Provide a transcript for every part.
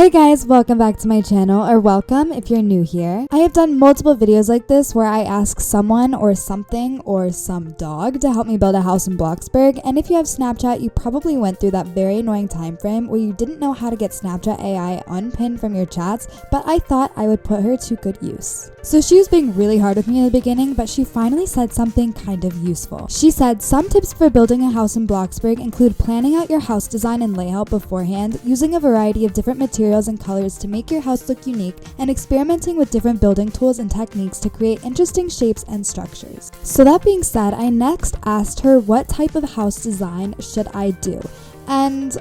Hey guys, welcome back to my channel, or welcome if you're new here. I have done multiple videos like this where I ask someone or something or some dog to help me build a house in Bloxburg, and if you have Snapchat, you probably went through that very annoying time frame where you didn't know how to get Snapchat AI unpinned from your chats, but I thought I would put her to good use. So she was being really hard with me in the beginning, but she finally said something kind of useful. She said, some tips for building a house in Bloxburg include planning out your house design and layout beforehand, using a variety of different materials and colors to make your house look unique, and experimenting with different building tools and techniques to create interesting shapes and structures. So that being said, I next asked her what type of house design should I do. And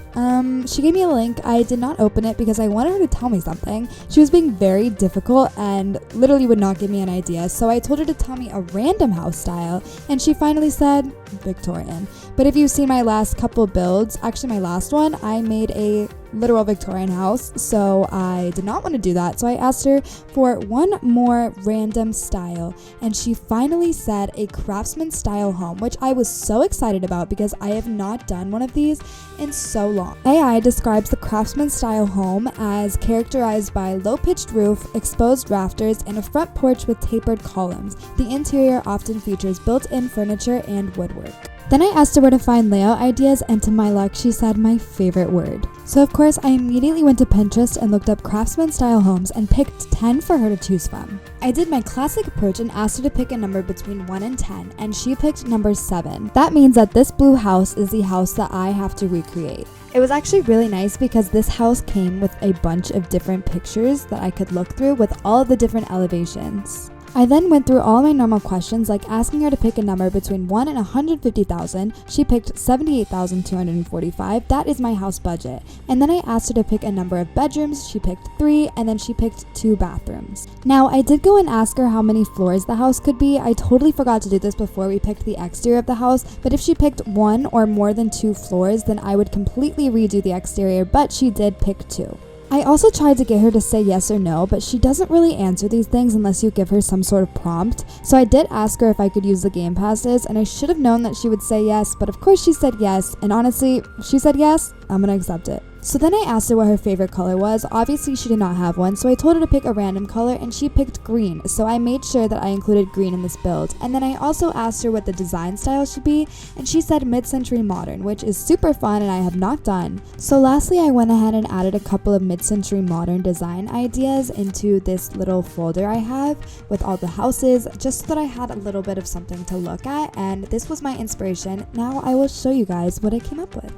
she gave me a link. I did not open it because I wanted her to tell me something. She was being very difficult and literally would not give me an idea. So I told her to tell me a random house style, and she finally said Victorian. But if you've seen my last couple builds, actually my last one, I made a literal Victorian house, so I did not want to do that. So I asked her for one more random style, and she finally said a craftsman style home, which I was so excited about because I have not done one of these in so long. AI describes the craftsman style home as characterized by low-pitched roof, exposed rafters, and a front porch with tapered columns. The interior often features built-in furniture and woodwork. Then I asked her where to find layout ideas, and to my luck, she said my favorite word. So of course, I immediately went to Pinterest and looked up craftsman style homes and picked 10 for her to choose from. I did my classic approach and asked her to pick a number between 1 and 10, and she picked number 7. That means that this blue house is the house that I have to recreate. It was actually really nice because this house came with a bunch of different pictures that I could look through with all of the different elevations. I then went through all my normal questions, like asking her to pick a number between 1 and 150,000. She picked 78,245. That is my house budget. And then I asked her to pick a number of bedrooms. She picked 3, and then she picked 2 bathrooms. Now, I did go and ask her how many floors the house could be. I totally forgot to do this before we picked the exterior of the house, but if she picked 1 or more than 2 floors, then I would completely redo the exterior, but she did pick 2. I also tried to get her to say yes or no, but she doesn't really answer these things unless you give her some sort of prompt. So I did ask her if I could use the game passes, and I should have known that she would say yes, but of course she said yes, and honestly, she said yes, I'm gonna accept it. So then I asked her what her favorite color was. Obviously she did not have one, so I told her to pick a random color, and she picked green, so I made sure that I included green in this build. And then I also asked her what the design style should be, and she said mid-century modern, which is super fun and I have not done. So lastly, I went ahead and added a couple of mid-century modern design ideas into this little folder I have with all the houses, just so that I had a little bit of something to look at, and this was my inspiration. Now I will show you guys what I came up with.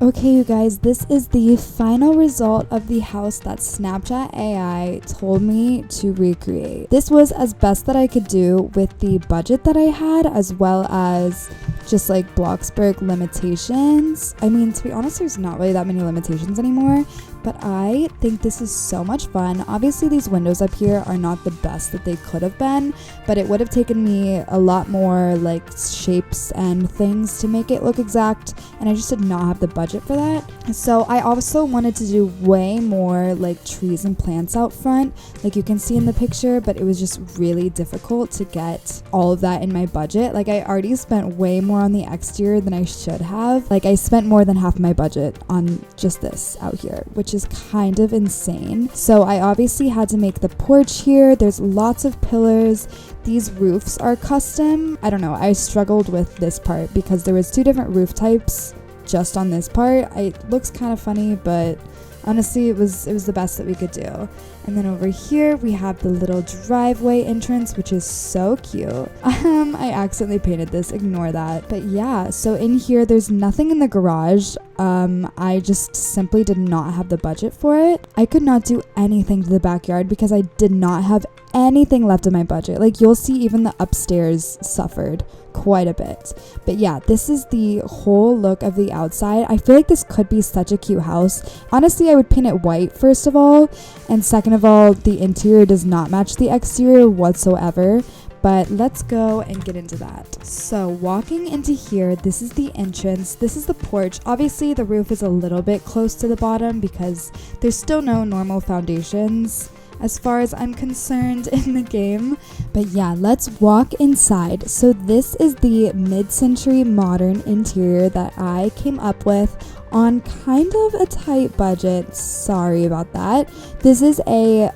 Okay, you guys, this is the final result of the house that Snapchat AI told me to recreate. This was as best that I could do with the budget that I had, as well as just like Bloxburg limitations. I mean, to be honest, there's not really that many limitations anymore, but I think this is so much fun. Obviously, these windows up here are not the best that they could have been, but it would have taken me a lot more like shapes and things to make it look exact, and I just did not have the budget for that. So I also wanted to do way more like trees and plants out front, like you can see in the picture, but it was just really difficult to get all of that in my budget. Like I already spent way more on the exterior than I should have. Like I spent more than half my budget on just this out here, which is kind of insane. So I obviously had to make the porch here. There's lots of pillars. These roofs are custom. I don't know, I struggled with this part because there was 2 different roof types just on this part. It looks kind of funny, but honestly it was the best that we could do. And then over here we have the little driveway entrance, which is so cute. I accidentally painted this, ignore that. But yeah, so in here there's nothing in the garage. I just simply did not have the budget for it. I could not do anything to the backyard because I did not have anything left in my budget. Like you'll see even the upstairs suffered quite a bit. But yeah, this is the whole look of the outside. I feel like this could be such a cute house. Honestly, I would paint it white first of all, and second of all, the interior does not match the exterior whatsoever. But let's go and get into that. So walking into here, this is the entrance, this is the porch. Obviously the roof is a little bit close to the bottom because there's still no normal foundations as far as I'm concerned in the game. But yeah, let's walk inside. So this is the mid-century modern interior that I came up with. on kind of a tight budget. Sorry about that. This is a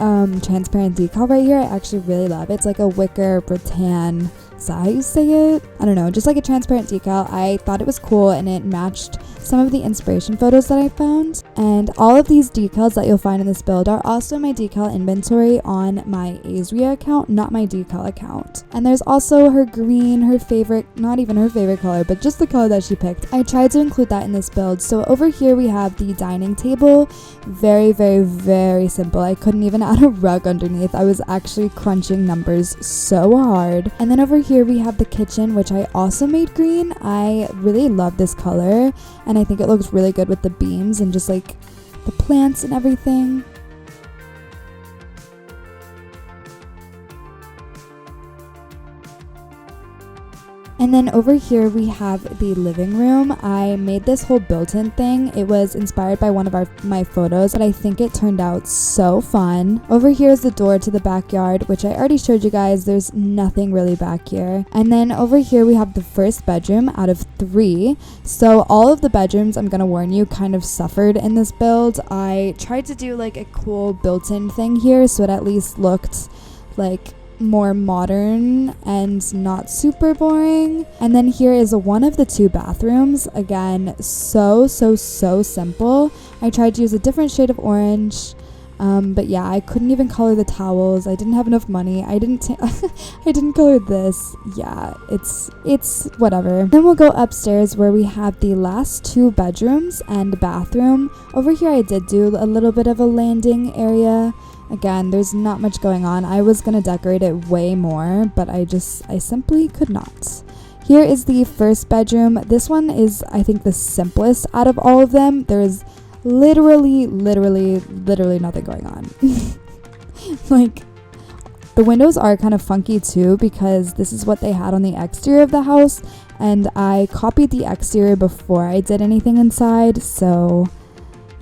transparent decal right here. I actually really love it. It's like a wicker rattan. Is that how you say it? I don't know, just like a transparent decal. I thought it was cool and it matched some of the inspiration photos that I found. And all of these decals that you'll find in this build are also my decal inventory on my Ayzria account, not my decal account. And there's also her green, her favorite, not even her favorite color, but just the color that she picked. I tried to include that in this build. So over here we have the dining table. Very, very, very simple. I couldn't even add a rug underneath. I was actually crunching numbers so hard. And then over here we have the kitchen, which I also made green. I really love this color and I think it looks really good with the beams and just like the plants and everything. And then over here we have the living room. I made this whole built-in thing. It was inspired by one of my photos, but I think it turned out so fun. Over here is the door to the backyard, which I already showed you guys. There's nothing really back here. And then over here we have the first bedroom out of 3. So all of the bedrooms, I'm gonna warn you, kind of suffered in this build. I tried to do like a cool built-in thing here so it at least looked like more modern and not super boring. And then here is one of the 2 bathrooms. Again, so simple. I tried to use a different shade of orange, but yeah, I couldn't even color the towels. I didn't have enough money. I didn't color this. Yeah, it's whatever. Then we'll go upstairs where we have the last 2 bedrooms and bathroom. Over here I did do a little bit of a landing area. Again, there's not much going on. I was gonna decorate it way more, but I simply could not. Here is the first bedroom. This one is, I think, the simplest out of all of them. There's literally nothing going on. Like, the windows are kind of funky too because this is what they had on the exterior of the house, and I copied the exterior before I did anything inside. So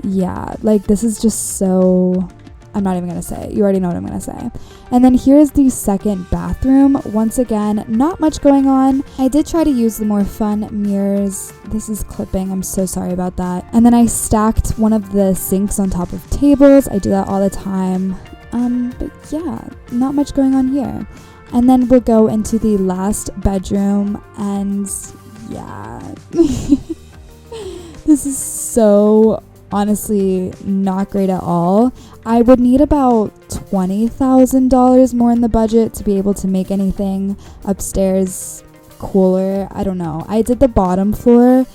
yeah, like this is just so... I'm not even gonna say it. You already know what I'm gonna say. And then here's the second bathroom. Once again, not much going on. I did try to use the more fun mirrors. This is clipping. I'm so sorry about that. And then I stacked one of the sinks on top of tables. I do that all the time. But yeah, not much going on here. And then we'll go into the last bedroom and yeah. This is so honestly not great at all. I would need about $20,000 more in the budget to be able to make anything upstairs cooler. I don't know. I did the bottom floor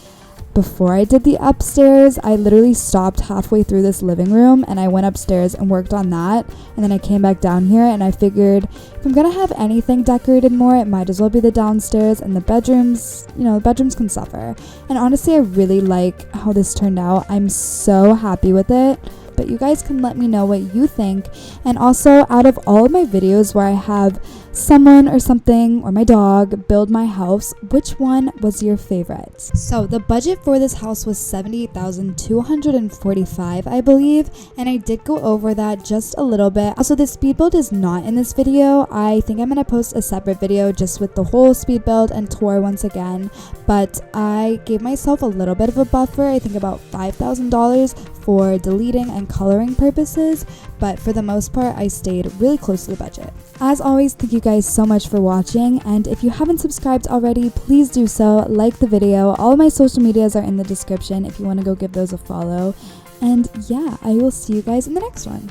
before I did the upstairs. I literally stopped halfway through this living room and I went upstairs and worked on that, and then I came back down here and I figured if I'm gonna have anything decorated more, it might as well be the downstairs, and the bedrooms, you know, the bedrooms can suffer. And honestly, I really like how this turned out. I'm so happy with it. But you guys can let me know what you think. And also, out of all of my videos where I have someone or something or my dog build my house, which one was your favorite? So the budget for this house was $78,245, I believe, and I did go over that just a little bit. Also, the speed build is not in this video. I think I'm gonna post a separate video just with the whole speed build and tour once again, but I gave myself a little bit of a buffer. I think about $5,000 for deleting and coloring purposes, but for the most part I stayed really close to the budget. As always, thank you guys so much for watching, and if you haven't subscribed already, please do so. Like the video. All of my social medias are in the description if you want to go give those a follow. And yeah, I will see you guys in the next one.